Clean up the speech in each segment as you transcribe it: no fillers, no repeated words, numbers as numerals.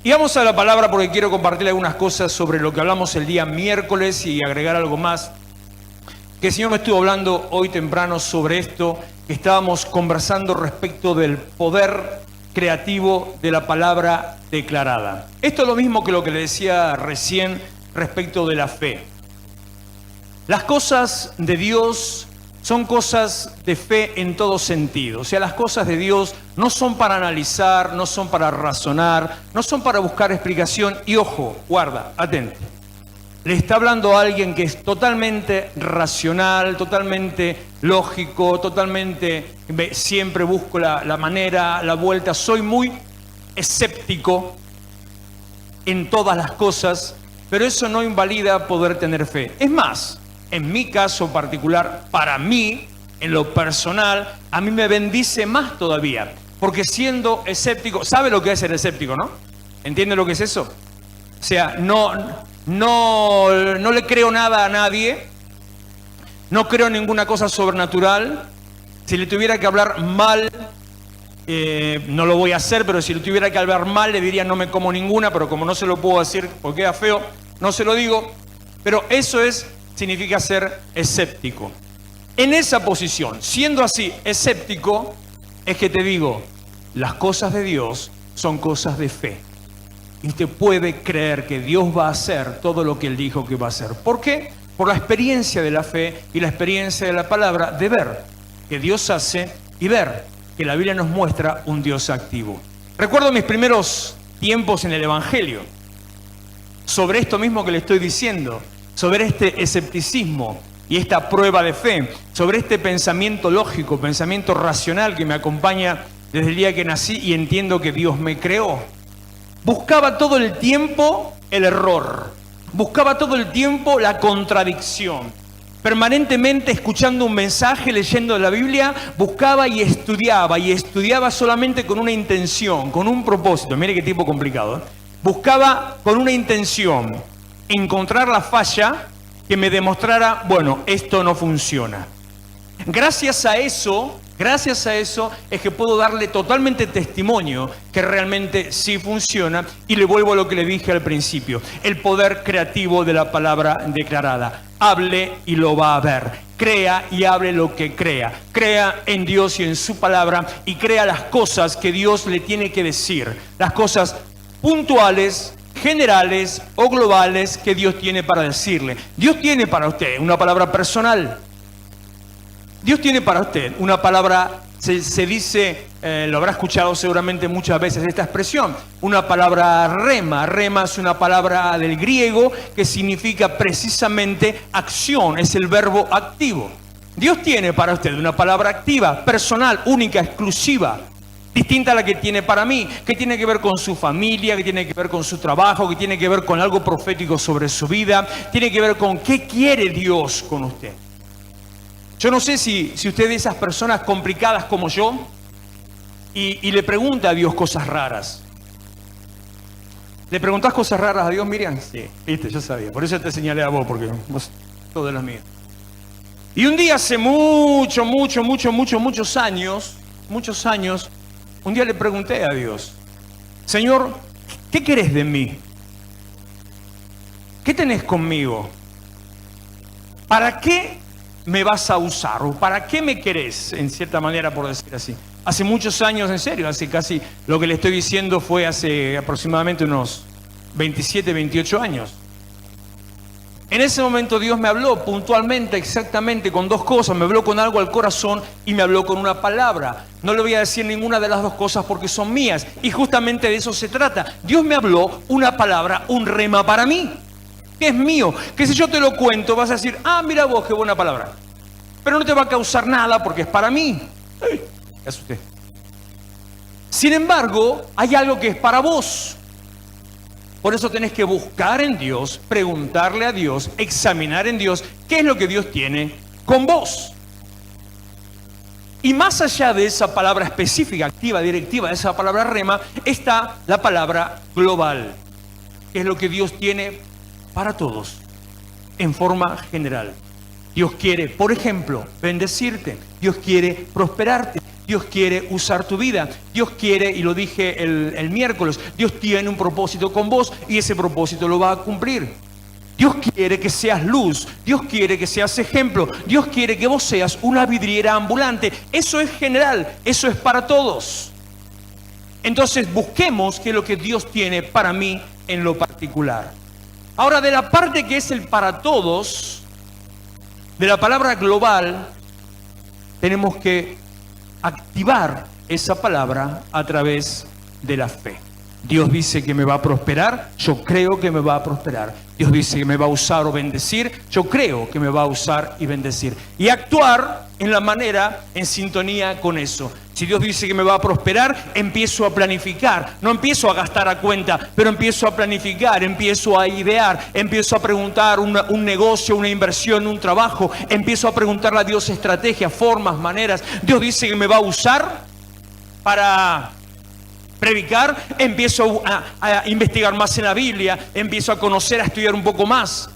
Y vamos a la palabra porque quiero compartir algunas cosas sobre lo que hablamos el día miércoles y agregar algo más. Que el Señor me estuvo hablando hoy temprano sobre esto, que estábamos conversando respecto del poder creativo de la palabra declarada. Esto es lo mismo que lo que le decía recién respecto de la fe. Las cosas de Dios son cosas de fe en todo sentido. O sea, las cosas de Dios no son para analizar, no son para razonar, no son para buscar explicación. Y ojo, guarda, atento. Le está hablando a alguien que es totalmente racional, totalmente lógico, totalmente, siempre busco la manera, la vuelta. Soy muy escéptico en todas las cosas, pero eso no invalida poder tener fe. Es más, en mi caso particular, para mí, en lo personal, a mí me bendice más todavía. Porque siendo escéptico, ¿sabe lo que es ser escéptico, no? ¿Entiende lo que es eso? O sea, no le creo nada a nadie, no creo en ninguna cosa sobrenatural. Si le tuviera que hablar mal, no lo voy a hacer, pero si le tuviera que hablar mal, le diría no me como ninguna, pero como no se lo puedo decir porque queda feo, no se lo digo. Pero eso significa ser escéptico. En esa posición, siendo así escéptico, es que te digo, las cosas de Dios son cosas de fe. Y usted puede creer que Dios va a hacer todo lo que Él dijo que va a hacer. ¿Por qué? Por la experiencia de la fe y la experiencia de la palabra, de ver que Dios hace y ver que la Biblia nos muestra un Dios activo. Recuerdo mis primeros tiempos en el Evangelio, sobre esto mismo que le estoy diciendo, sobre este escepticismo y esta prueba de fe, sobre este pensamiento lógico, pensamiento racional que me acompaña desde el día que nací y entiendo que Dios me creó. Buscaba todo el tiempo el error, buscaba todo el tiempo la contradicción. Permanentemente escuchando un mensaje, leyendo la Biblia, buscaba y estudiaba solamente con una intención, con un propósito. Mire qué tipo complicado, ¿eh? Buscaba con una intención, encontrar la falla que me demostrara, bueno, esto no funciona. Gracias a eso es que puedo darle totalmente testimonio que realmente sí funciona. Y le vuelvo a lo que le dije al principio, el poder creativo de la palabra declarada. Hable y lo va a ver. Crea y hable lo que crea. Crea en Dios y en su palabra y crea las cosas que Dios le tiene que decir. Las cosas puntuales, generales o globales que Dios tiene para decirle. Dios tiene para usted una palabra personal. Dios tiene para usted una palabra, se dice, lo habrá escuchado seguramente muchas veces esta expresión, una palabra rema. Rema es una palabra del griego que significa precisamente acción, es el verbo activo. Dios tiene para usted una palabra activa, personal, única, exclusiva, distinta a la que tiene para mí, que tiene que ver con su familia, que tiene que ver con su trabajo, que tiene que ver con algo profético sobre su vida, tiene que ver con qué quiere Dios con usted. Yo no sé si usted es de esas personas complicadas como yo y le pregunta a Dios cosas raras. ¿Le preguntás cosas raras a Dios, Miriam? Sí, viste, yo sabía. Por eso te señalé a vos, porque vos todo de las mías. Y un día hace muchos años, un día le pregunté a Dios, Señor, ¿qué querés de mí? ¿Qué tenés conmigo? ¿Para qué me vas a usar? ¿O para qué me querés? En cierta manera, por decir así. Hace muchos años, en serio, hace casi, lo que le estoy diciendo fue hace aproximadamente unos 27, 28 años. En ese momento Dios me habló puntualmente, exactamente, con dos cosas. Me habló con algo al corazón y me habló con una palabra. No le voy a decir ninguna de las dos cosas porque son mías. Y justamente de eso se trata. Dios me habló una palabra, un rema para mí, que es mío, que si yo te lo cuento vas a decir, ah, mira vos, qué buena palabra. Pero no te va a causar nada porque es para mí. ¡Ay! Me asusté. Sin embargo, hay algo que es para vos. Por eso tenés que buscar en Dios, preguntarle a Dios, examinar en Dios qué es lo que Dios tiene con vos. Y más allá de esa palabra específica, activa, directiva, de esa palabra rema, está la palabra global, que es lo que Dios tiene para todos, en forma general. Dios quiere, por ejemplo, bendecirte. Dios quiere prosperarte. Dios quiere usar tu vida. Dios quiere, y lo dije el miércoles, Dios tiene un propósito con vos y ese propósito lo va a cumplir. Dios quiere que seas luz, Dios quiere que seas ejemplo, Dios quiere que vos seas una vidriera ambulante. Eso es general, eso es para todos. Entonces busquemos qué es lo que Dios tiene para mí en lo particular. Ahora, de la parte que es el para todos, de la palabra global, tenemos que activar esa palabra a través de la fe. Dios dice que me va a prosperar, yo creo que me va a prosperar. Dios dice que me va a usar o bendecir, yo creo que me va a usar y bendecir. Y actuar en la manera, en sintonía con eso. Si Dios dice que me va a prosperar, empiezo a planificar. No empiezo a gastar a cuenta, pero empiezo a planificar, empiezo a idear, empiezo a preguntar un negocio, una inversión, un trabajo. Empiezo a preguntarle a Dios estrategias, formas, maneras. Dios dice que me va a usar para predicar, empiezo a investigar más en la Biblia, empiezo a conocer, a estudiar un poco más.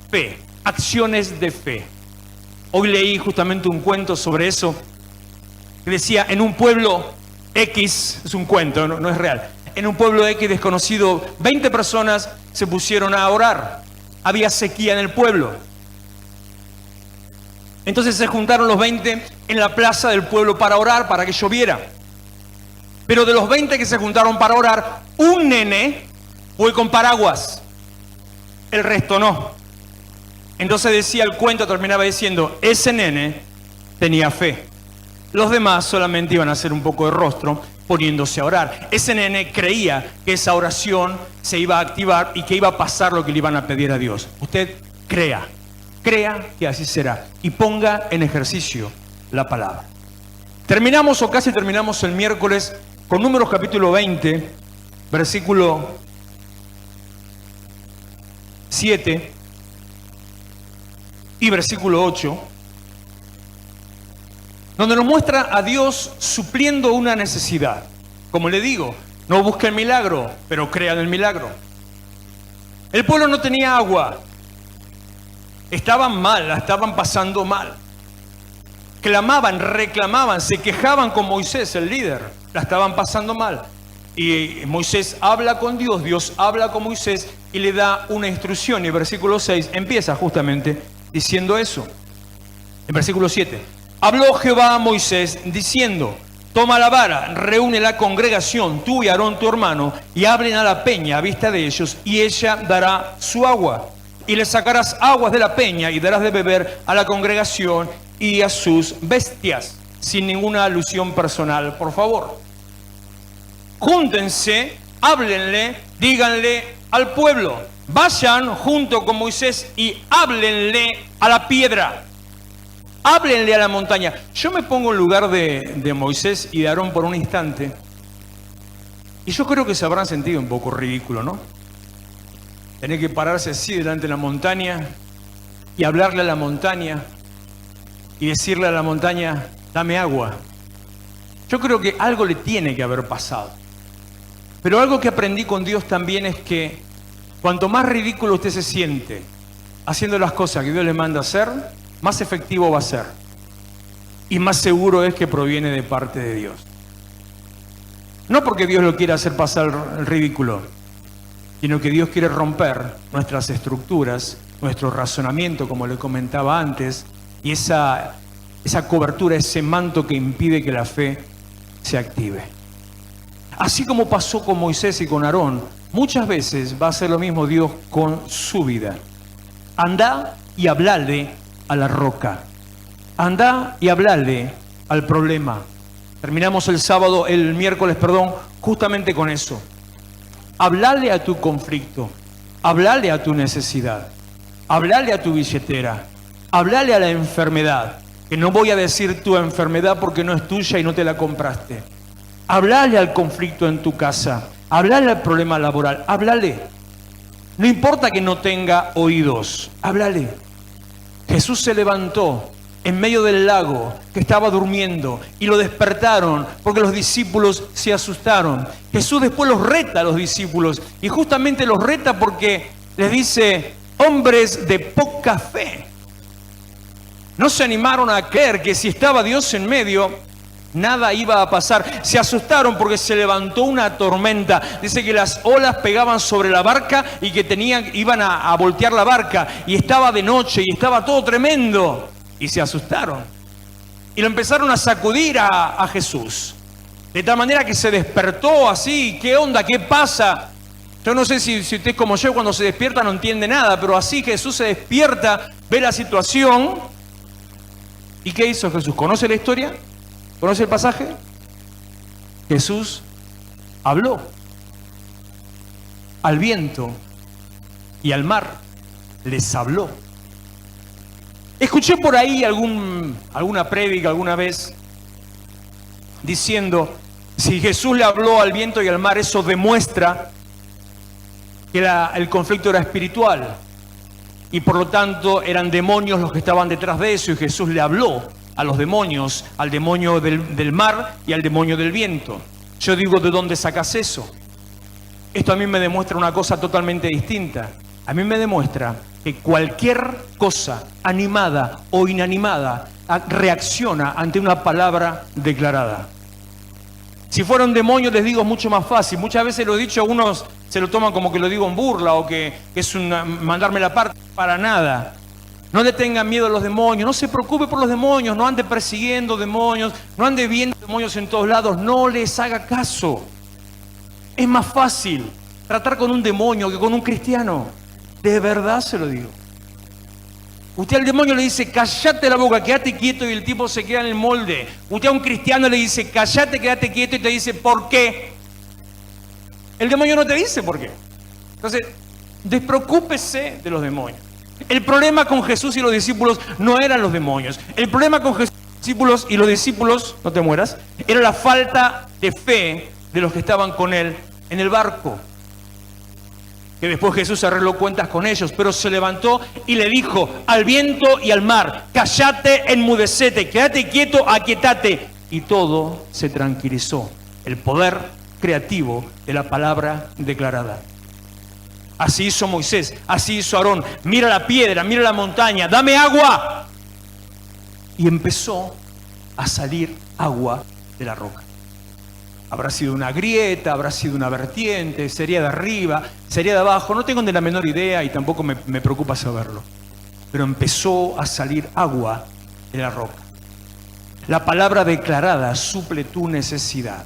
Fe, acciones de fe. Hoy leí justamente un cuento sobre eso, que decía, en un pueblo X, es un cuento, no es real, en un pueblo X desconocido, 20 personas se pusieron a orar. Había sequía en el pueblo. Entonces se juntaron los 20 en la plaza del pueblo para orar, para que lloviera. Pero de los 20 que se juntaron para orar, un nene fue con paraguas, el resto no. Entonces decía el cuento, terminaba diciendo, ese nene tenía fe. Los demás solamente iban a hacer un poco de rostro poniéndose a orar. Ese nene creía que esa oración se iba a activar y que iba a pasar lo que le iban a pedir a Dios. Usted crea que así será y ponga en ejercicio la palabra. Terminamos o casi terminamos el miércoles con Números capítulo 20, versículo 7 y versículo 8, donde nos muestra a Dios supliendo una necesidad. Como le digo, no busque el milagro, pero crea en el milagro. El pueblo no tenía agua, estaban mal, la estaban pasando mal. Clamaban, reclamaban, se quejaban con Moisés, el líder, la estaban pasando mal. Y Moisés habla con Dios, Dios habla con Moisés y le da una instrucción. Y el versículo 6 empieza justamente diciendo eso. En versículo 7, habló Jehová a Moisés diciendo, toma la vara, reúne la congregación, tú y Aarón tu hermano, y hablen a la peña a vista de ellos, y ella dará su agua. Y le sacarás aguas de la peña y darás de beber a la congregación y a sus bestias, sin ninguna alusión personal, por favor. Júntense, háblenle, díganle al pueblo, vayan junto con Moisés y háblenle a la piedra, háblenle a la montaña. Yo me pongo en lugar de Moisés y de Aarón por un instante, y yo creo que se habrán sentido un poco ridículo, ¿no? Tener que pararse así delante de la montaña y hablarle a la montaña y decirle a la montaña, dame agua. Yo creo que algo le tiene que haber pasado. Pero algo que aprendí con Dios también es que cuanto más ridículo usted se siente haciendo las cosas que Dios le manda hacer, más efectivo va a ser. Y más seguro es que proviene de parte de Dios. No porque Dios lo quiera hacer pasar el ridículo, sino que Dios quiere romper nuestras estructuras, nuestro razonamiento, como le comentaba antes, y esa cobertura, ese manto que impide que la fe se active. Así como pasó con Moisés y con Aarón, muchas veces va a hacer lo mismo Dios con su vida. Andá y hablale a la roca. Andá y hablale al problema. Terminamos el miércoles, justamente con eso. Hablale a tu conflicto, hablale a tu necesidad, hablale a tu billetera, hablale a la enfermedad, que no voy a decir tu enfermedad porque no es tuya y no te la compraste. Hablale al conflicto en tu casa, hablale al problema laboral, hablale. No importa que no tenga oídos, háblale. Jesús se levantó en medio del lago, que estaba durmiendo, y lo despertaron porque los discípulos se asustaron. Jesús después los reta a los discípulos, y justamente los reta porque les dice, hombres de poca fe. No se animaron a creer que si estaba Dios en medio, nada iba a pasar. Se asustaron porque se levantó una tormenta. Dice que las olas pegaban sobre la barca y que iban a voltear la barca. Y estaba de noche y estaba todo tremendo. Y se asustaron. Y lo empezaron a sacudir a Jesús. De tal manera que se despertó así. ¿Qué onda? ¿Qué pasa? Yo no sé si usted es como yo, cuando se despierta no entiende nada. Pero así Jesús se despierta, ve la situación. ¿Y qué hizo Jesús? ¿Conoce la historia? ¿Conoce el pasaje? Jesús habló al viento y al mar, les habló. Escuché por ahí alguna prédica alguna vez diciendo, si Jesús le habló al viento y al mar, eso demuestra que el conflicto era espiritual y por lo tanto eran demonios los que estaban detrás de eso, y Jesús le habló a los demonios, al demonio del mar y al demonio del viento. Yo digo, ¿de dónde sacas eso? Esto a mí me demuestra una cosa totalmente distinta. A mí me demuestra que cualquier cosa animada o inanimada reacciona ante una palabra declarada. Si fuera un demonio, les digo, es mucho más fácil. Muchas veces lo he dicho, algunos se lo toman como que lo digo en burla o que es mandarme la parte. Para nada. No le tengan miedo a los demonios, no se preocupe por los demonios, no ande persiguiendo demonios, no ande viendo demonios en todos lados, no les haga caso. Es más fácil tratar con un demonio que con un cristiano. De verdad se lo digo. Usted al demonio le dice, cállate la boca, quédate quieto, y el tipo se queda en el molde. Usted a un cristiano le dice, cállate, quédate quieto, y te dice, ¿por qué? El demonio no te dice por qué. Entonces, despreocúpese de los demonios. El problema con Jesús y los discípulos no eran los demonios. El problema con Jesús y los discípulos, no te mueras, era la falta de fe de los que estaban con él en el barco. Que después Jesús arregló cuentas con ellos, pero se levantó y le dijo al viento y al mar, cállate, enmudecete, quédate quieto, aquietate. Y todo se tranquilizó. El poder creativo de la palabra declarada. Así hizo Moisés, así hizo Aarón. Mira la piedra, mira la montaña, dame agua. Y empezó a salir agua de la roca. Habrá sido una grieta, habrá sido una vertiente, sería de arriba, sería de abajo. No tengo ni la menor idea y tampoco me preocupa saberlo. Pero empezó a salir agua de la roca. La palabra declarada suple tu necesidad.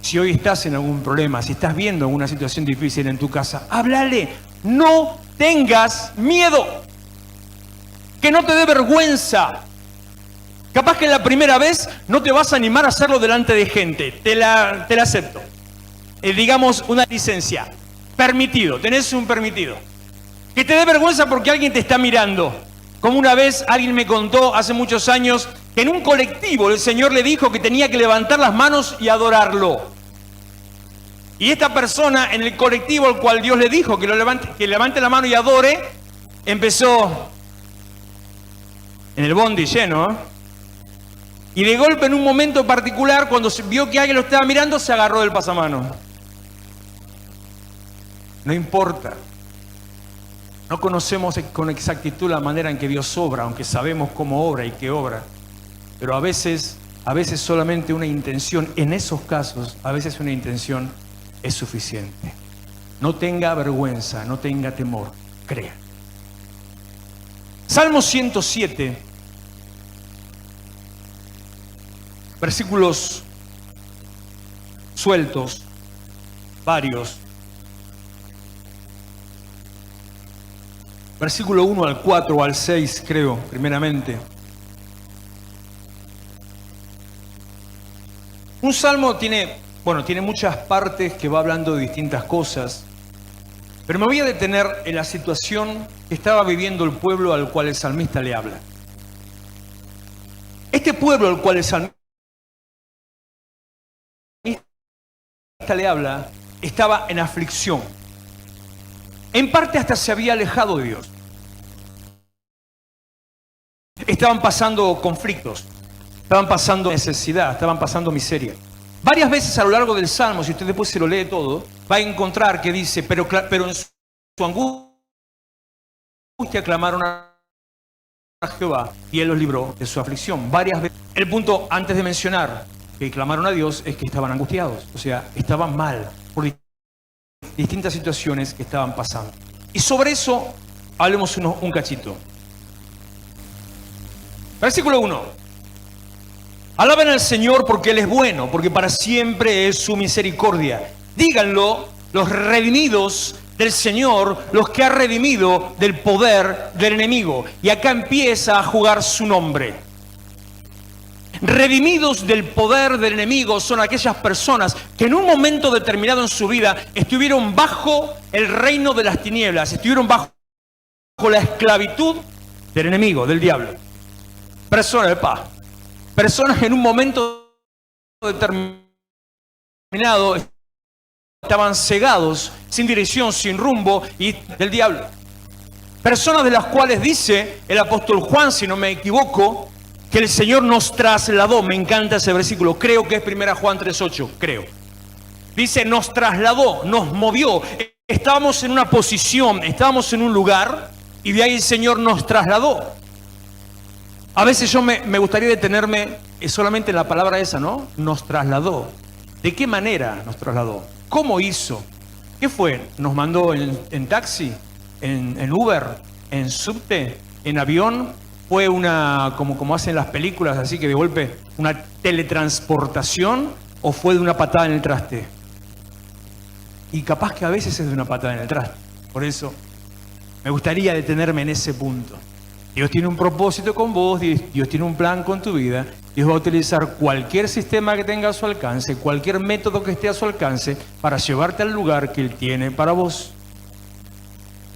Si hoy estás en algún problema, si estás viendo alguna situación difícil en tu casa, háblale. No tengas miedo. Que no te dé vergüenza. Capaz que la primera vez no te vas a animar a hacerlo delante de gente. Te la acepto. Digamos una licencia. Permitido. Tenés un permitido. Que te dé vergüenza porque alguien te está mirando. Como una vez alguien me contó hace muchos años que en un colectivo el Señor le dijo que tenía que levantar las manos y adorarlo. Y esta persona en el colectivo al cual Dios le dijo que levante la mano y adore, empezó en el bondi lleno, ¿eh? Y de golpe en un momento particular, cuando vio que alguien lo estaba mirando, se agarró del pasamano. No importa. No conocemos con exactitud la manera en que Dios obra, aunque sabemos cómo obra y qué obra. Pero a veces solamente una intención, en esos casos, a veces una intención es suficiente. No tenga vergüenza, no tenga temor, crea. Salmo 107, versículos sueltos, varios. Versículo 1 al 4 o al 6, creo, primeramente. Un salmo tiene muchas partes que va hablando de distintas cosas, pero me voy a detener en la situación que estaba viviendo el pueblo al cual el salmista le habla. Este pueblo al cual el salmista le habla estaba en aflicción. En parte hasta se había alejado de Dios. Estaban pasando conflictos, estaban pasando necesidad, estaban pasando miseria. Varias veces a lo largo del Salmo, si usted después se lo lee todo, va a encontrar que dice, pero en su angustia clamaron a a Jehová y Él los libró de su aflicción. Varias veces. El punto, antes de mencionar que clamaron a Dios, es que estaban angustiados. O sea, estaban mal por distintas situaciones que estaban pasando. Y sobre eso, hablemos un cachito. Versículo 1. Alaben al Señor porque Él es bueno, porque para siempre es su misericordia. Díganlo los redimidos del Señor, los que ha redimido del poder del enemigo. Y acá empieza a jugar su nombre. Redimidos del poder del enemigo son aquellas personas que en un momento determinado en su vida estuvieron bajo el reino de las tinieblas, estuvieron bajo la esclavitud del enemigo, del diablo. Personas de paz. Personas que en un momento determinado estaban cegados, sin dirección, sin rumbo y del diablo. Personas de las cuales dice el apóstol Juan, si no me equivoco, que el Señor nos trasladó. Me encanta ese versículo. Creo que es 1 Juan 3:8, creo. Dice, nos trasladó, nos movió. Estábamos en una posición, estábamos en un lugar y de ahí el Señor nos trasladó. A veces yo me gustaría detenerme solamente en la palabra esa, ¿no? Nos trasladó. ¿De qué manera nos trasladó? ¿Cómo hizo? ¿Qué fue? ¿Nos mandó en taxi? ¿En Uber? ¿En subte? ¿En avión? ¿Fue una, como hacen las películas, así que de golpe, una teletransportación? ¿O fue de una patada en el traste? Y capaz que a veces es de una patada en el traste. Por eso me gustaría detenerme en ese punto. Dios tiene un propósito con vos, Dios tiene un plan con tu vida. Dios va a utilizar cualquier sistema que tenga a su alcance, cualquier método que esté a su alcance para llevarte al lugar que Él tiene para vos.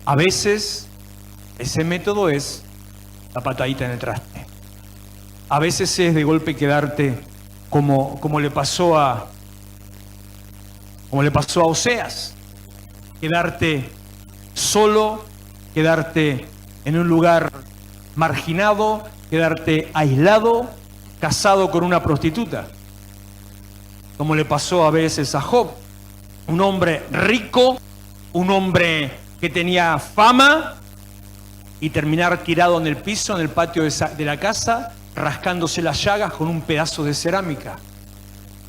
A veces ese método es la patadita en el traste. A veces es de golpe quedarte como le pasó a Oseas. Quedarte solo, quedarte en un lugar marginado, quedarte aislado, casado con una prostituta. Como le pasó a veces a Job, un hombre rico, un hombre que tenía fama, y terminar tirado en el piso, en el patio de la casa, rascándose las llagas con un pedazo de cerámica,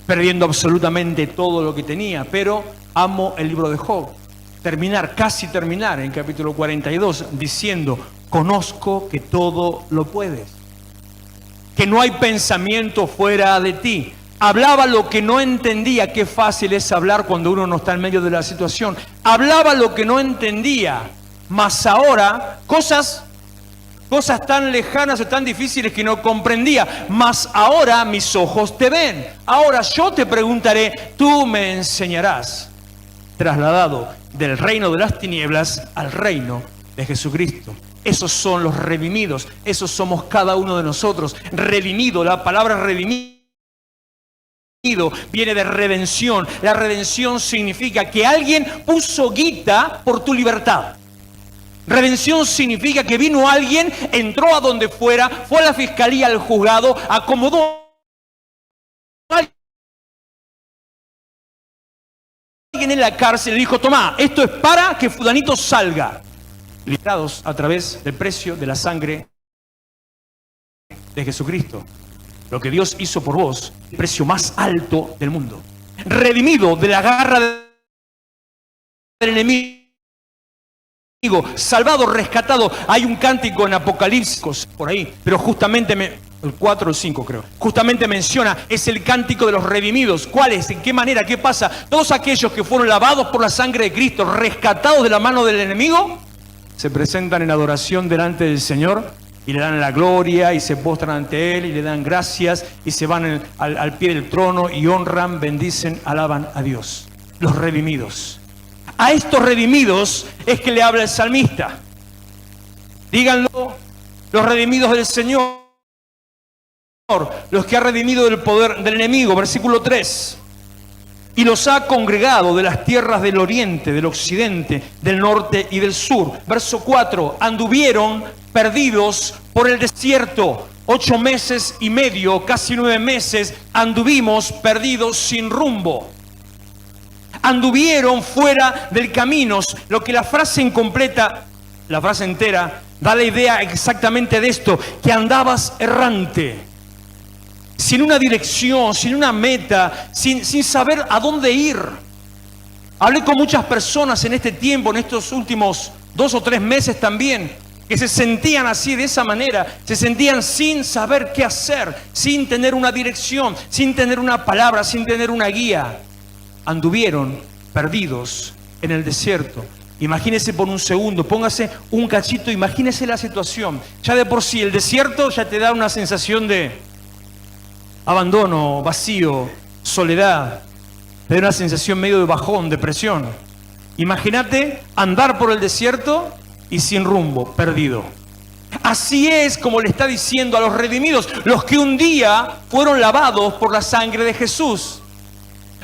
perdiendo absolutamente todo lo que tenía. Pero amo el libro de Job. Casi terminar en capítulo 42 diciendo, conozco que todo lo puedes, que no hay pensamiento fuera de ti. Hablaba lo que no entendía. Qué fácil es hablar cuando uno no está en medio de la situación. Hablaba lo que no entendía, mas ahora cosas tan lejanas o tan difíciles que no comprendía, mas ahora mis ojos te ven. Ahora yo te preguntaré, tú me enseñarás. Trasladado del reino de las tinieblas al reino de Jesucristo. Esos son los redimidos, esos somos cada uno de nosotros. Redimido, la palabra redimido viene de redención. La redención significa que alguien puso guita por tu libertad. Redención significa que vino alguien, entró a donde fuera, fue a la fiscalía, al juzgado, acomodó a alguien en la cárcel y dijo, tomá, esto es para que fulanito salga. Liberados a través del precio de la sangre de Jesucristo. Lo que Dios hizo por vos, el precio más alto del mundo. Redimido de la garra del enemigo. Salvado, rescatado. Hay un cántico en Apocalipsis por ahí, pero justamente el 4 o 5 creo, justamente menciona, es el cántico de los redimidos. ¿Cuál es? ¿En qué manera? ¿Qué pasa? Todos aquellos que fueron lavados por la sangre de Cristo, rescatados de la mano del enemigo, se presentan en adoración delante del Señor y le dan la gloria y se postran ante Él y le dan gracias y se van al pie del trono y honran, bendicen, alaban a Dios. Los redimidos. A estos redimidos es que le habla el salmista. Díganlo, los redimidos del Señor, los que ha redimido del poder del enemigo. Versículo 3. Y los ha congregado de las tierras del oriente, del occidente, del norte y del sur. Verso 4. Anduvieron perdidos por el desierto. 8 meses y medio, casi 9 meses, anduvimos perdidos sin rumbo. Anduvieron fuera del camino. Lo que la frase incompleta, la frase entera, Da la idea exactamente de esto, que andabas errante, sin una dirección, sin una meta, sin saber a dónde ir. Hablé con muchas personas en este tiempo, en estos últimos 2 o 3 meses también, que se sentían así, de esa manera, se sentían sin saber qué hacer, sin tener una dirección, sin tener una palabra, sin tener una guía. Anduvieron perdidos en el desierto. Imagínese por un segundo, póngase un cachito, imagínese la situación. Ya de por sí el desierto ya te da una sensación de abandono, vacío, soledad. Te da una sensación medio de bajón, depresión. Imagínate andar por el desierto y sin rumbo, perdido. Así es como le está diciendo a los redimidos, los que un día fueron lavados por la sangre de Jesús.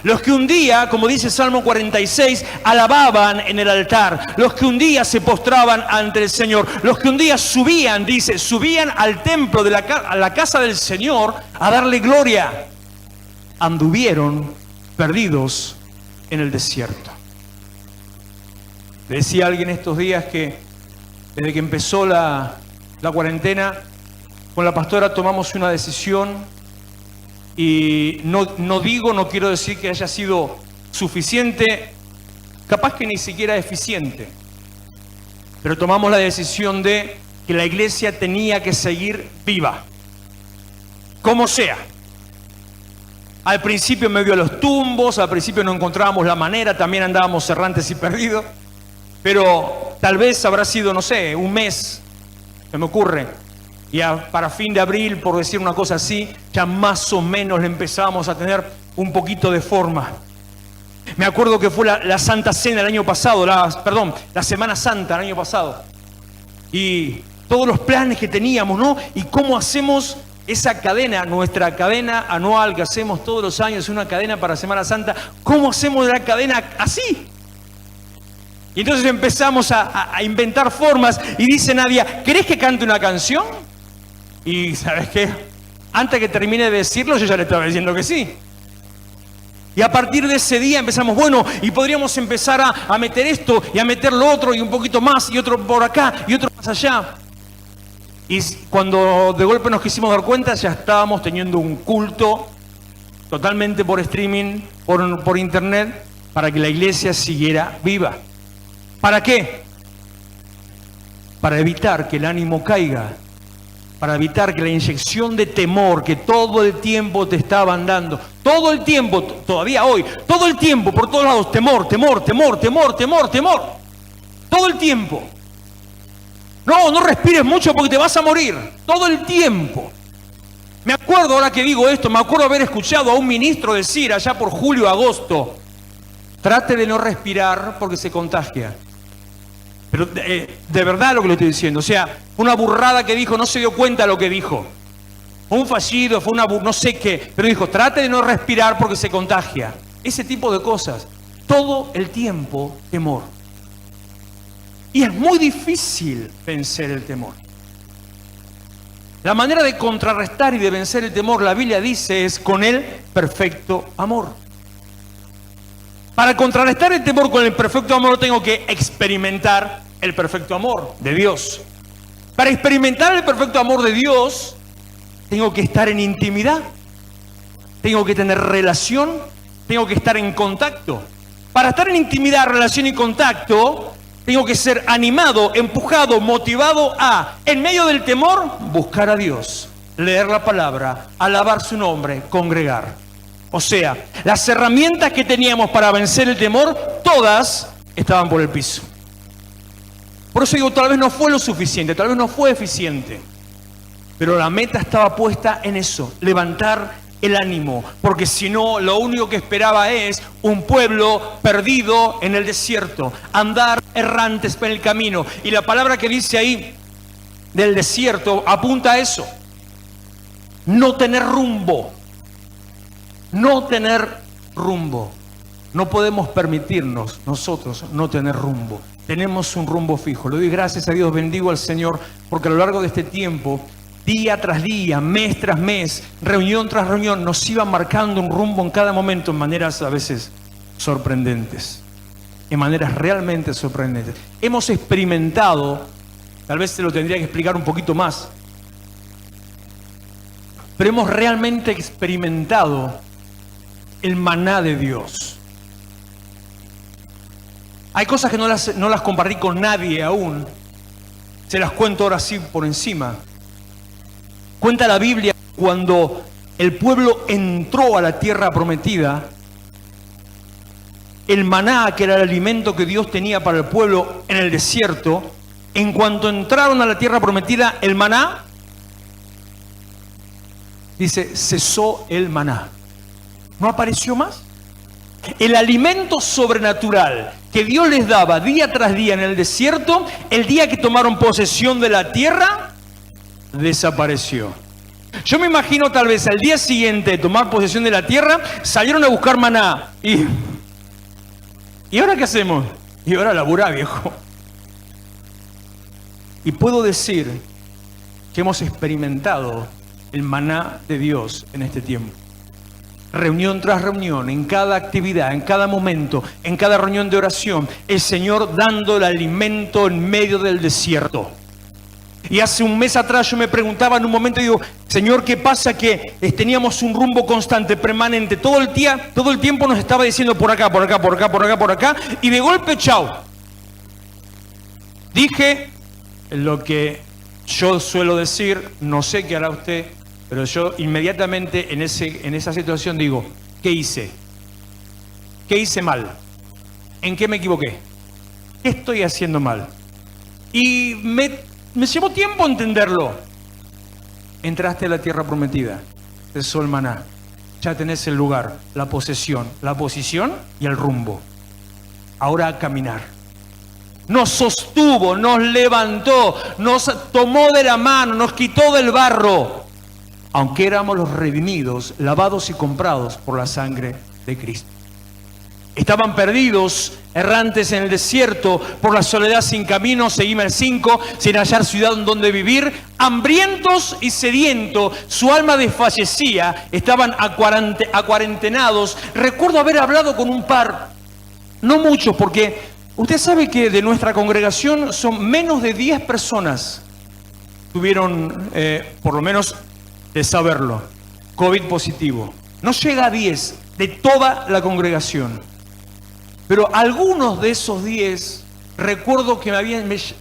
Los que un día, como dice Salmo 46, alababan en el altar. Los que un día se postraban ante el Señor. Los que un día subían, dice, subían al templo de a la casa del Señor a darle gloria. Anduvieron perdidos en el desierto. Le decía a alguien estos días que desde que empezó la cuarentena, con la pastora tomamos una decisión. Y no quiero decir que haya sido suficiente, capaz que ni siquiera eficiente, pero tomamos la decisión de que la iglesia tenía que seguir viva, como sea. Al principio medio a los tumbos, al principio no encontrábamos la manera, también andábamos errantes y perdidos, pero tal vez habrá sido, no sé, un mes, se me ocurre. Ya para fin de abril, por decir una cosa así, ya más o menos le empezábamos a tener un poquito de forma. Me acuerdo que fue la Santa Cena el año pasado, la Semana Santa el año pasado. Y todos los planes que teníamos, ¿no? Y cómo hacemos esa cadena, nuestra cadena anual que hacemos todos los años, una cadena para Semana Santa, ¿cómo hacemos la cadena así? Y entonces empezamos a inventar formas y dice Nadia, ¿querés que cante una canción? Y ¿sabes qué? Antes que termine de decirlo, yo ya le estaba diciendo que sí. Y a partir de ese día empezamos, bueno, y podríamos empezar a meter esto y a meter lo otro y un poquito más y otro por acá y otro más allá. Y cuando de golpe nos quisimos dar cuenta, ya estábamos teniendo un culto totalmente por streaming, por internet, para que la iglesia siguiera viva. ¿Para qué? Para evitar que el ánimo caiga. Para evitar que la inyección de temor que todo el tiempo te estaban dando, todo el tiempo, todavía hoy, todo el tiempo, por todos lados, temor, todo el tiempo. No respires mucho porque te vas a morir, todo el tiempo. Me acuerdo, ahora que digo esto, me acuerdo haber escuchado a un ministro decir allá por julio, agosto, trate de no respirar porque se contagia. Pero de verdad lo que le estoy diciendo, o sea, una burrada que dijo, no se dio cuenta de lo que dijo. Fue un fallido, fue no sé qué, pero dijo, trate de no respirar porque se contagia. Ese tipo de cosas. Todo el tiempo temor. Y es muy difícil vencer el temor. La manera de contrarrestar y de vencer el temor, la Biblia dice, es con el perfecto amor. Para contrarrestar el temor con el perfecto amor tengo que experimentar el perfecto amor de Dios. Para experimentar el perfecto amor de Dios tengo que estar en intimidad, tengo que tener relación, tengo que estar en contacto. Para estar en intimidad, relación y contacto tengo que ser animado, empujado, motivado a, en medio del temor, buscar a Dios, leer la palabra, alabar su nombre, congregar. O sea, las herramientas que teníamos para vencer el temor, todas estaban por el piso. Por eso digo, tal vez no fue lo suficiente, tal vez no fue eficiente. Pero la meta estaba puesta en eso, levantar el ánimo. Porque si no, lo único que esperaba es un pueblo perdido en el desierto, andar errantes por el camino. Y la palabra que dice ahí del desierto apunta a eso. No tener rumbo. No tener rumbo. No podemos permitirnos nosotros no tener rumbo. Tenemos un rumbo fijo. Le doy gracias a Dios, bendigo al Señor, porque a lo largo de este tiempo, día tras día, mes tras mes, reunión tras reunión, nos iban marcando un rumbo en cada momento en maneras a veces sorprendentes. En maneras realmente sorprendentes. Hemos experimentado tal vez se lo tendría que explicar un poquito más. Pero hemos realmente experimentado el maná de Dios. Hay cosas que no las compartí con nadie aún. Se las cuento ahora sí por encima. Cuenta la Biblia cuando el pueblo entró a la tierra prometida, el maná, que era el alimento que Dios tenía para el pueblo en el desierto, en cuanto entraron a la tierra prometida, el maná, dice, cesó el maná. ¿No apareció más? El alimento sobrenatural que Dios les daba día tras día en el desierto, el día que tomaron posesión de la tierra, desapareció. Yo me imagino tal vez al día siguiente de tomar posesión de la tierra, salieron a buscar maná. ¿Y ahora qué hacemos? Y ahora laburá, viejo. Y puedo decir que hemos experimentado el maná de Dios en este tiempo. Reunión tras reunión, en cada actividad, en cada momento, en cada reunión de oración, el Señor dando el alimento en medio del desierto. Y hace un mes atrás yo me preguntaba en un momento, digo, Señor, ¿qué pasa? Que teníamos un rumbo constante, permanente, todo el tiempo nos estaba diciendo por acá, por acá, por acá, por acá, por acá, y de golpe, chao. Dije lo que yo suelo decir, no sé qué hará usted, pero yo inmediatamente en esa situación digo, ¿qué hice? ¿Qué hice mal? ¿En qué me equivoqué? ¿Qué estoy haciendo mal? Y me llevó tiempo entenderlo. Entraste a la tierra prometida, cesó el maná, ya tenés el lugar, la posesión, la posición y el rumbo. Ahora a caminar. Nos sostuvo, nos levantó, nos tomó de la mano, nos quitó del barro. Aunque éramos los redimidos, lavados y comprados por la sangre de Cristo. Estaban perdidos, errantes en el desierto, por la soledad sin camino, seguime el 5, sin hallar ciudad donde vivir, hambrientos y sedientos, su alma desfallecía, estaban acuarentenados. Recuerdo haber hablado con un par, no muchos, porque usted sabe que de nuestra congregación son menos de 10 personas tuvieron, por lo menos de saberlo, COVID positivo. No llega a 10 de toda la congregación. Pero algunos de esos 10, recuerdo que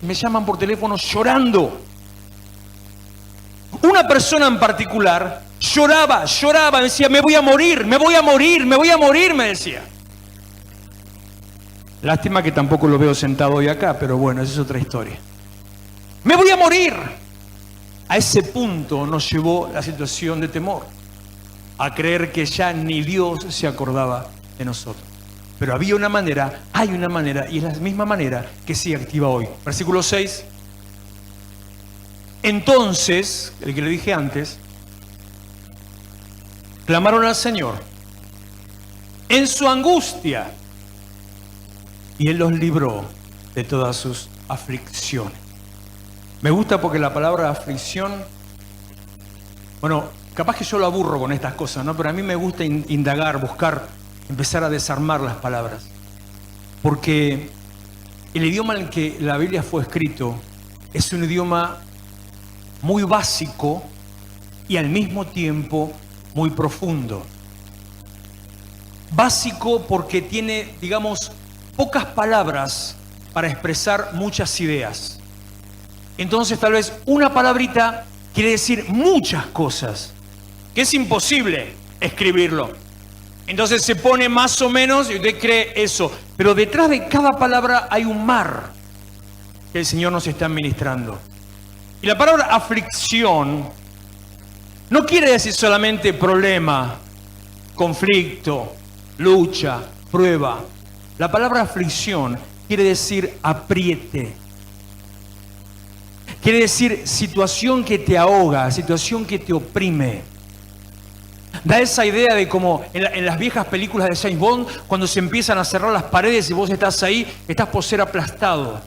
me llaman por teléfono llorando. Una persona en particular lloraba, me decía, me voy a morir, me decía. Lástima que tampoco lo veo sentado hoy acá, pero bueno, esa es otra historia. Me voy a morir. A ese punto nos llevó la situación de temor, a creer que ya ni Dios se acordaba de nosotros. Pero había una manera, hay una manera, y es la misma manera que se activa hoy. Versículo 6. Entonces, el que le dije antes, clamaron al Señor en su angustia, y Él los libró de todas sus aflicciones. Me gusta porque la palabra aflicción, bueno, capaz que yo lo aburro con estas cosas, ¿no? Pero a mí me gusta indagar, buscar, empezar a desarmar las palabras. Porque el idioma en el que la Biblia fue escrito es un idioma muy básico y al mismo tiempo muy profundo. Básico porque tiene, digamos, pocas palabras para expresar muchas ideas. Entonces tal vez una palabrita quiere decir muchas cosas, que es imposible escribirlo. Entonces se pone más o menos y usted cree eso. Pero detrás de cada palabra hay un mar que el Señor nos está ministrando. Y la palabra aflicción no quiere decir solamente problema, conflicto, lucha, prueba. La palabra aflicción quiere decir apriete. Quiere decir situación que te ahoga, situación que te oprime. Da esa idea de como en las viejas películas de James Bond, cuando se empiezan a cerrar las paredes y vos estás ahí, estás por ser aplastado.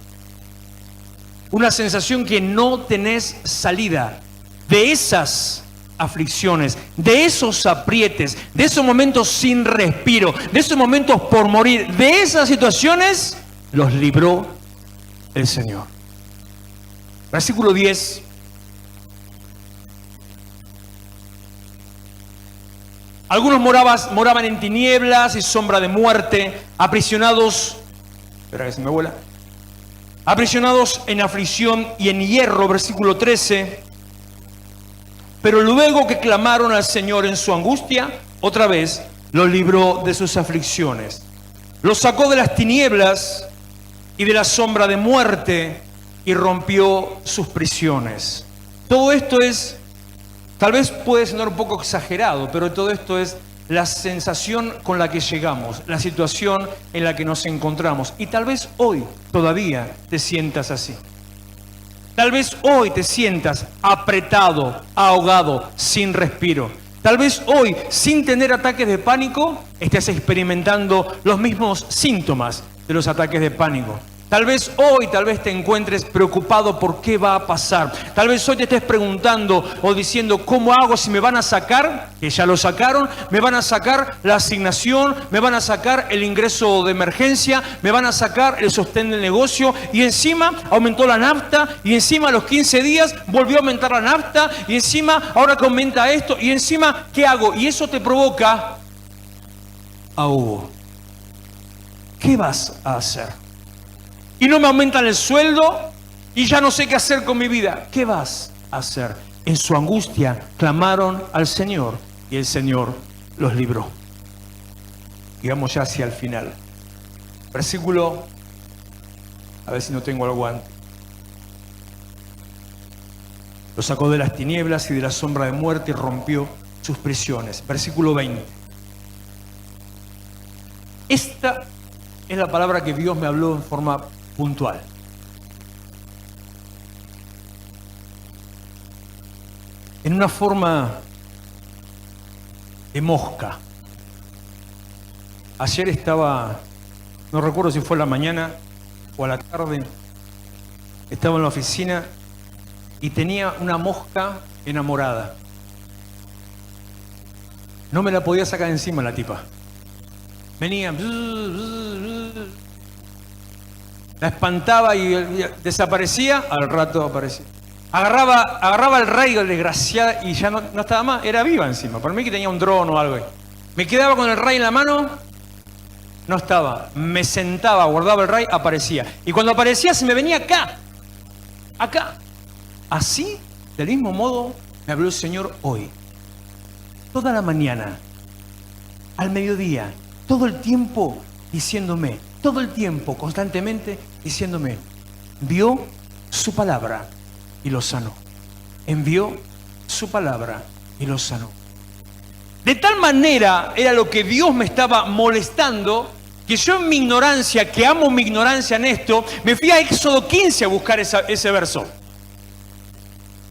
Una sensación que no tenés salida. De esas aflicciones, de esos aprietes, de esos momentos sin respiro, de esos momentos por morir, de esas situaciones, los libró el Señor. Versículo 10. Algunos moraban en tinieblas y sombra de muerte, aprisionados, espera que se me vuela, aprisionados en aflicción y en hierro, versículo 13. Pero luego que clamaron al Señor en su angustia, otra vez los libró de sus aflicciones. Los sacó de las tinieblas y de la sombra de muerte y rompió sus prisiones. Todo esto es, tal vez puede sonar un poco exagerado, pero todo esto es la sensación con la que llegamos, la situación en la que nos encontramos. Y tal vez hoy todavía te sientas así. Tal vez hoy te sientas apretado, ahogado, sin respiro. Tal vez hoy, sin tener ataques de pánico, estés experimentando los mismos síntomas de los ataques de pánico. Tal vez hoy, te encuentres preocupado por qué va a pasar. Tal vez hoy te estés preguntando o diciendo, ¿cómo hago si me van a sacar? Que ya lo sacaron, me van a sacar la asignación, me van a sacar el ingreso de emergencia, me van a sacar el sostén del negocio y encima aumentó la nafta y encima a los 15 días volvió a aumentar la nafta y encima ahora que aumenta esto y encima, ¿qué hago? Y eso te provoca ahogo. ¿Qué vas a hacer? Y no me aumentan el sueldo y ya no sé qué hacer con mi vida. ¿Qué vas a hacer? En su angustia clamaron al Señor y el Señor los libró. Y vamos ya hacia el final. Versículo, a ver si no tengo algo antes. Lo sacó de las tinieblas y de la sombra de muerte y rompió sus prisiones. Versículo 20. Esta es la palabra que Dios me habló en forma puntual. En una forma de mosca. Ayer estaba, no recuerdo si fue a la mañana o a la tarde, estaba en la oficina y tenía una mosca enamorada. No me la podía sacar encima la tipa. Venía, la espantaba y desaparecía, al rato aparecía. Agarraba el rayo desgraciada y ya no estaba más, era viva encima. Para mí que tenía un dron o algo ahí. Me quedaba con el ray en la mano, no estaba. Me sentaba, guardaba el ray, aparecía. Y cuando aparecía se me venía acá. Así, del mismo modo, me habló el Señor hoy. Toda la mañana, al mediodía, todo el tiempo diciéndome, todo el tiempo, constantemente diciéndome, envió su palabra y lo sanó. Envió su palabra y lo sanó. De tal manera era lo que Dios me estaba molestando, que yo en mi ignorancia, que amo mi ignorancia en esto, me fui a Éxodo 15 a buscar ese verso.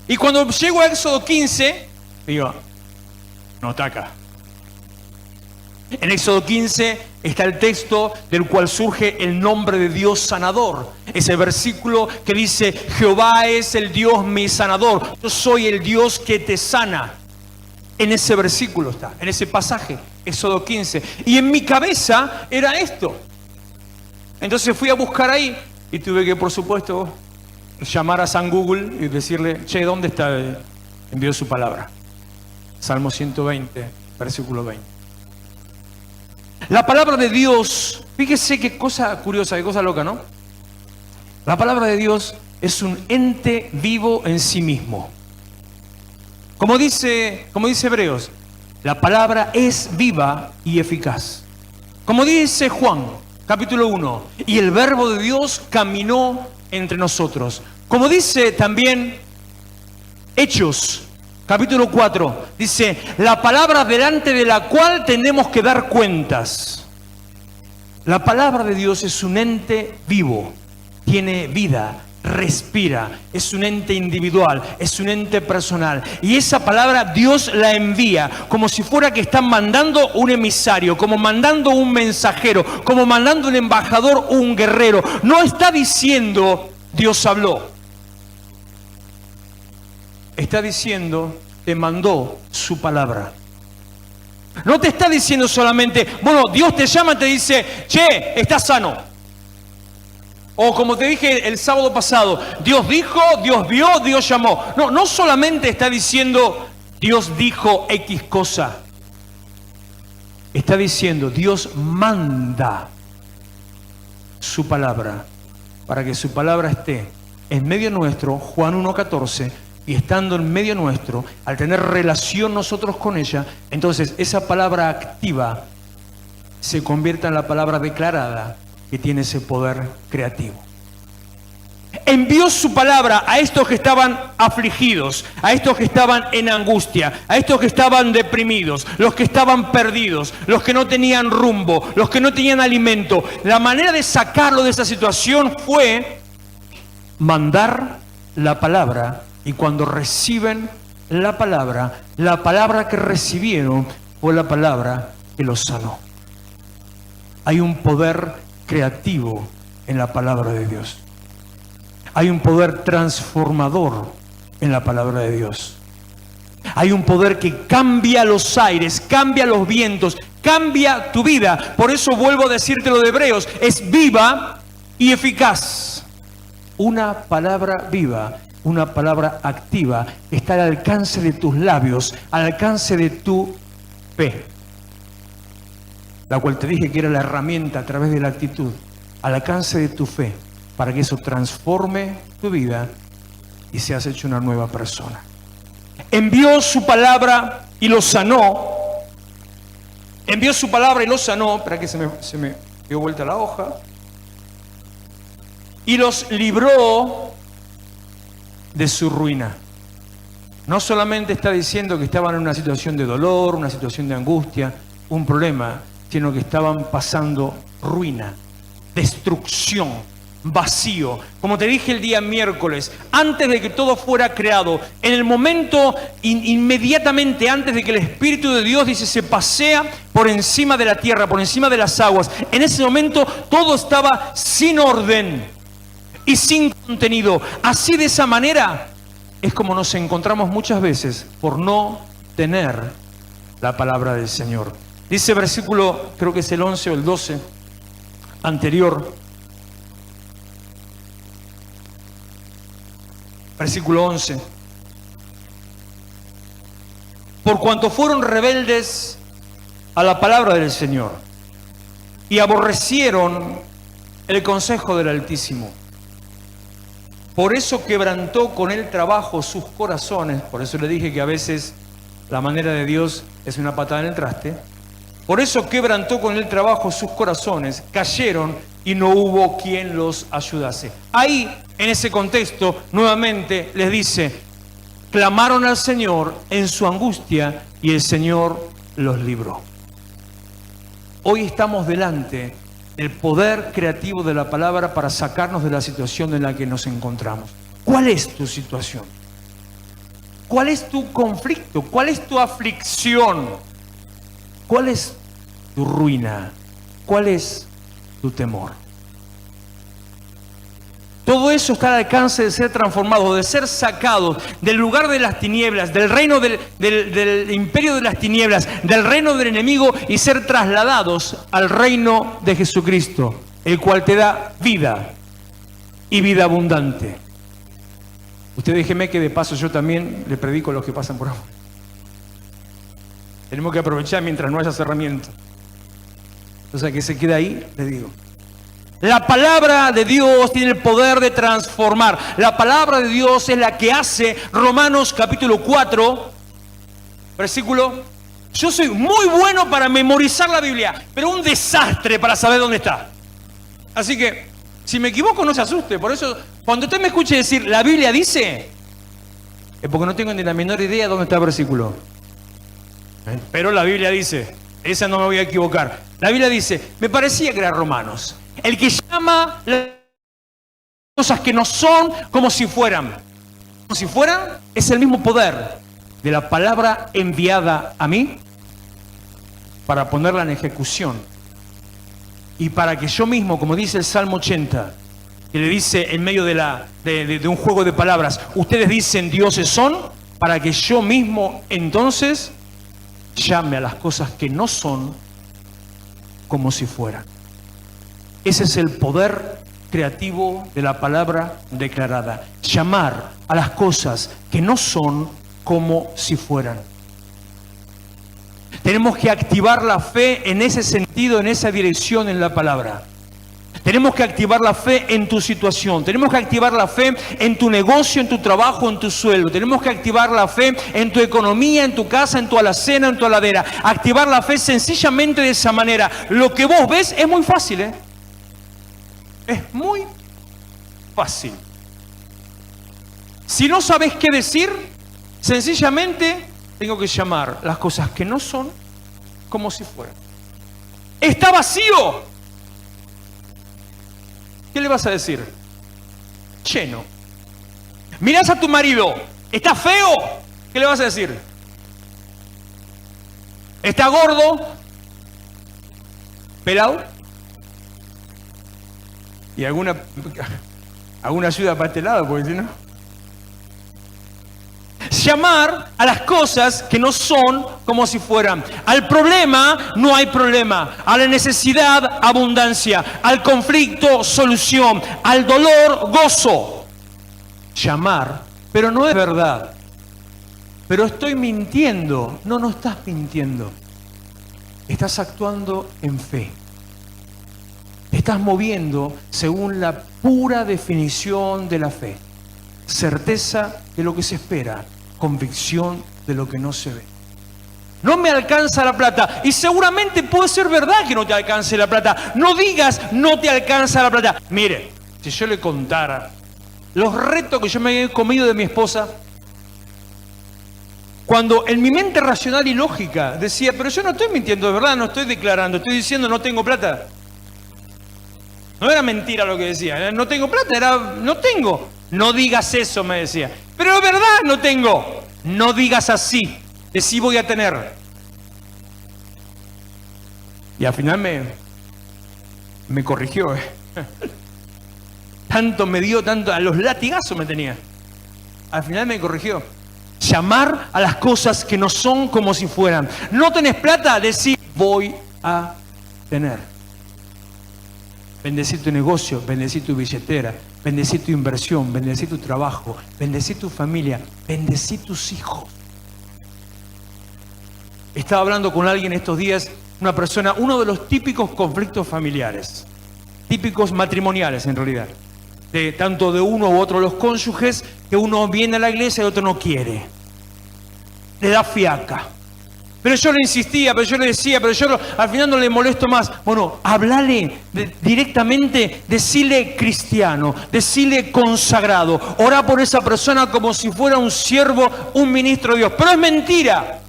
Y cuando llego a Éxodo 15, digo, no está acá. En Éxodo 15 está el texto del cual surge el nombre de Dios sanador. Ese versículo que dice, Jehová es el Dios mi sanador. Yo soy el Dios que te sana. En ese versículo está, en ese pasaje, Éxodo 15. Y en mi cabeza era esto. Entonces fui a buscar ahí y tuve que, por supuesto, llamar a San Google y decirle, che, ¿dónde está? Envió su palabra. Salmo 120, versículo 20. La palabra de Dios, fíjese qué cosa curiosa, qué cosa loca, ¿no? La palabra de Dios es un ente vivo en sí mismo. Como dice Hebreos, la palabra es viva y eficaz. Como dice Juan, capítulo 1, y el verbo de Dios caminó entre nosotros. Como dice también Hechos, capítulo 4, dice, la palabra delante de la cual tenemos que dar cuentas. La palabra de Dios es un ente vivo, tiene vida, respira, es un ente individual, es un ente personal. Y esa palabra Dios la envía como si fuera que están mandando un emisario, como mandando un mensajero, como mandando un embajador o un guerrero. No está diciendo Dios habló. Está diciendo, te mandó su palabra. No te está diciendo solamente, bueno, Dios te llama y te dice, che, estás sano. O como te dije el sábado pasado, Dios dijo, Dios vio, Dios llamó. No, no solamente está diciendo Dios dijo X cosa. Está diciendo Dios manda su palabra para que su palabra esté en medio nuestro, Juan 1:14, y estando en medio nuestro, al tener relación nosotros con ella, entonces esa palabra activa se convierta en la palabra declarada que tiene ese poder creativo. Envió su palabra a estos que estaban afligidos, a estos que estaban en angustia, a estos que estaban deprimidos, los que estaban perdidos, los que no tenían rumbo, los que no tenían alimento. La manera de sacarlo de esa situación fue mandar la palabra, y cuando reciben la palabra que recibieron fue la palabra que los sanó. Hay un poder creativo en la palabra de Dios. Hay un poder transformador en la palabra de Dios. Hay un poder que cambia los aires, cambia los vientos, cambia tu vida. Por eso vuelvo a decirte lo de Hebreos, es viva y eficaz. Una palabra viva, una palabra activa, está al alcance de tus labios, al alcance de tu fe, la cual te dije que era la herramienta a través de la actitud, al alcance de tu fe, para que eso transforme tu vida y seas hecho una nueva persona. Envió su palabra y los sanó. Envió su palabra y los sanó. Espera que se me dio vuelta la hoja. Y los libró de su ruina. No solamente está diciendo que estaban en una situación de dolor, una situación de angustia, un problema, sino que estaban pasando ruina, destrucción, vacío. Como te dije el día miércoles, antes de que todo fuera creado, en el momento inmediatamente antes de que el Espíritu de Dios, dice, se pasea por encima de la tierra, por encima de las aguas, en ese momento todo estaba sin orden y sin contenido. Así, de esa manera es como nos encontramos muchas veces por no tener la palabra del Señor. Dice versículo, creo que es el 11 o el 12 anterior, versículo 11: por cuanto fueron rebeldes a la palabra del Señor y aborrecieron el consejo del Altísimo, por eso quebrantó con el trabajo sus corazones. Por eso le dije que a veces la manera de Dios es una patada en el traste. Por eso quebrantó con el trabajo sus corazones, cayeron y no hubo quien los ayudase. Ahí, en ese contexto, nuevamente les dice, clamaron al Señor en su angustia y el Señor los libró. Hoy estamos delante del poder creativo de la palabra para sacarnos de la situación en la que nos encontramos. ¿Cuál es tu situación? ¿Cuál es tu conflicto? ¿Cuál es tu aflicción? ¿Cuál es tu ruina? ¿Cuál es tu temor? Todo eso está al alcance de ser transformado, de ser sacado del lugar de las tinieblas, del reino del imperio de las tinieblas, del reino del enemigo, y ser trasladados al reino de Jesucristo, el cual te da vida y vida abundante. Usted déjeme que de paso yo también le predico a los que pasan por afuera. Tenemos que aprovechar mientras no haya cerramiento. O sea, que se queda ahí, le digo. La palabra de Dios tiene el poder de transformar. La palabra de Dios es la que hace. Romanos capítulo 4, versículo. Yo soy muy bueno para memorizar la Biblia, pero un desastre para saber dónde está. Así que, si me equivoco, no se asuste. Por eso, cuando usted me escuche decir, la Biblia dice, es porque no tengo ni la menor idea dónde está el versículo. Pero la Biblia dice, esa no me voy a equivocar. La Biblia dice, me parecía que era Romanos. El que llama las cosas que no son como si fueran. Como si fueran, es el mismo poder de la palabra enviada a mí para ponerla en ejecución. Y para que yo mismo, como dice el Salmo 80, que le dice en medio de un juego de palabras, ustedes dicen dioses son, para que yo mismo entonces llame a las cosas que no son como si fueran. Ese es el poder creativo de la palabra declarada. Llamar a las cosas que no son como si fueran. Tenemos que activar la fe en ese sentido, en esa dirección en la palabra. Tenemos que activar la fe en tu situación. Tenemos que activar la fe en tu negocio, en tu trabajo, en tu sueldo. Tenemos que activar la fe en tu economía, en tu casa, en tu alacena, en tu aladera. Activar la fe sencillamente de esa manera. Lo que vos ves es muy fácil, ¿eh? Es muy fácil. Si no sabes qué decir, sencillamente tengo que llamar las cosas que no son como si fueran. Está vacío. ¿Qué le vas a decir? Lleno. Mirás a tu marido, está feo. ¿Qué le vas a decir? Está gordo, pelado. Y alguna ayuda para este lado, porque si no. Llamar a las cosas que no son como si fueran. Al problema no hay problema. A la necesidad, abundancia. Al conflicto, solución. Al dolor, gozo. Llamar, pero no es verdad. Pero estoy mintiendo. No, no estás mintiendo. Estás actuando en fe. Te estás moviendo según la pura definición de la fe. Certeza de lo que se espera. Convicción de lo que no se ve. No me alcanza la plata. Y seguramente puede ser verdad que no te alcance la plata. No digas no te alcanza la plata. Mire, si yo le contara los retos que yo me he comido de mi esposa, cuando en mi mente racional y lógica decía, pero yo no estoy mintiendo de verdad, no estoy declarando, estoy diciendo no tengo plata. No era mentira lo que decía, no tengo plata, era no tengo. No digas eso, me decía. Pero es verdad, no tengo. No digas así, que sí voy a tener. Y al final me corrigió. Tanto me dio, tanto a los latigazos me tenía. Al final me corrigió. Llamar a las cosas que no son como si fueran. No tenés plata, decir voy a tener. Bendecir tu negocio, bendecir tu billetera, bendecir tu inversión, bendecir tu trabajo, bendecir tu familia, bendecir tus hijos. Estaba hablando con alguien estos días, una persona, uno de los típicos conflictos familiares, típicos matrimoniales en realidad, de tanto de uno u otro de los cónyuges, que uno viene a la iglesia y el otro no quiere. Le da fiaca. Pero yo le insistía, pero yo le decía, pero yo al final no le molesto más. Bueno, hablale directamente, decile cristiano, decile consagrado. Orá por esa persona como si fuera un siervo, un ministro de Dios. Pero es mentira.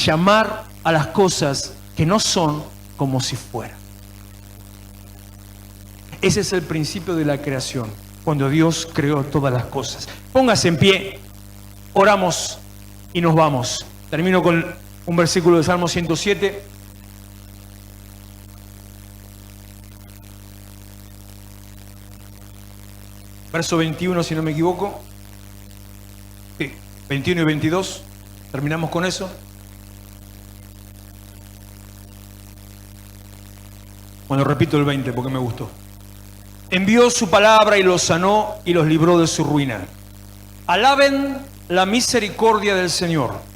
Llamar a las cosas que no son como si fueran. Ese es el principio de la creación, cuando Dios creó todas las cosas. Póngase en pie, oramos y nos vamos. Termino con un versículo de Salmo 107. Verso 21, si no me equivoco. Sí, 21 y 22. Terminamos con eso. Bueno, repito el 20 porque me gustó. Envió su palabra y los sanó y los libró de su ruina. Alaben la misericordia del Señor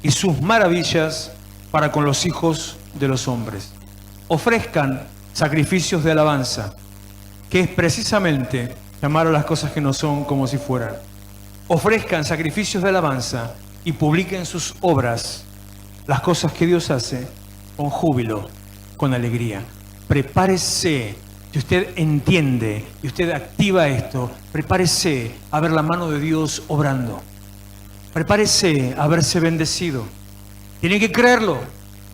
y sus maravillas para con los hijos de los hombres. Ofrezcan sacrificios de alabanza, que es precisamente llamar a las cosas que no son como si fueran. Ofrezcan sacrificios de alabanza y publiquen sus obras, las cosas que Dios hace, con júbilo, con alegría. Prepárese, si usted entiende y usted activa esto, prepárese a ver la mano de Dios obrando. Prepárese a verse bendecido. Tiene que creerlo.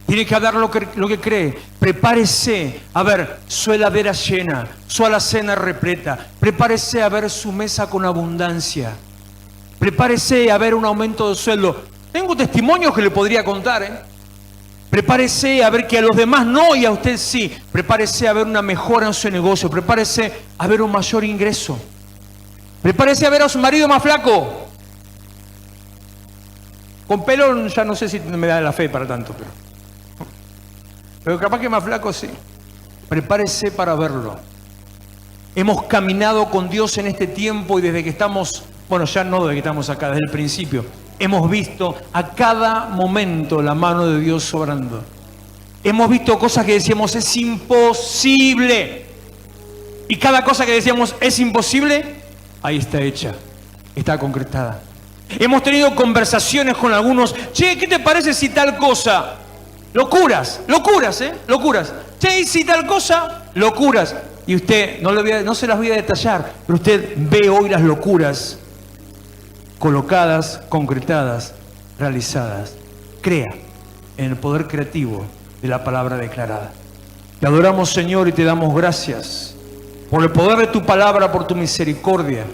Tiene que dar lo que cree. Prepárese a ver su heladera llena, su alacena repleta. Prepárese a ver su mesa con abundancia. Prepárese a ver un aumento de sueldo. Tengo testimonios que le podría contar, Prepárese a ver que a los demás no y a usted sí. Prepárese a ver una mejora en su negocio. Prepárese a ver un mayor ingreso. Prepárese a ver a su marido más flaco. Con pelo ya no sé si me da la fe para tanto, pero capaz que más flaco sí. Prepárese para verlo. Hemos caminado con Dios en este tiempo y desde que estamos, bueno, ya no desde que estamos acá, desde el principio, hemos visto a cada momento la mano de Dios obrando. Hemos visto cosas que decíamos, es imposible. Y cada cosa que decíamos, es imposible, ahí está hecha, está concretada. Hemos tenido conversaciones con algunos, che, ¿qué te parece si tal cosa? Locuras, locuras. Che, ¿y si tal cosa? Locuras. Y usted, no se las voy a detallar, pero usted ve hoy las locuras colocadas, concretadas, realizadas. Crea en el poder creativo de la palabra declarada. Te adoramos, Señor, y te damos gracias por el poder de tu palabra, por tu misericordia.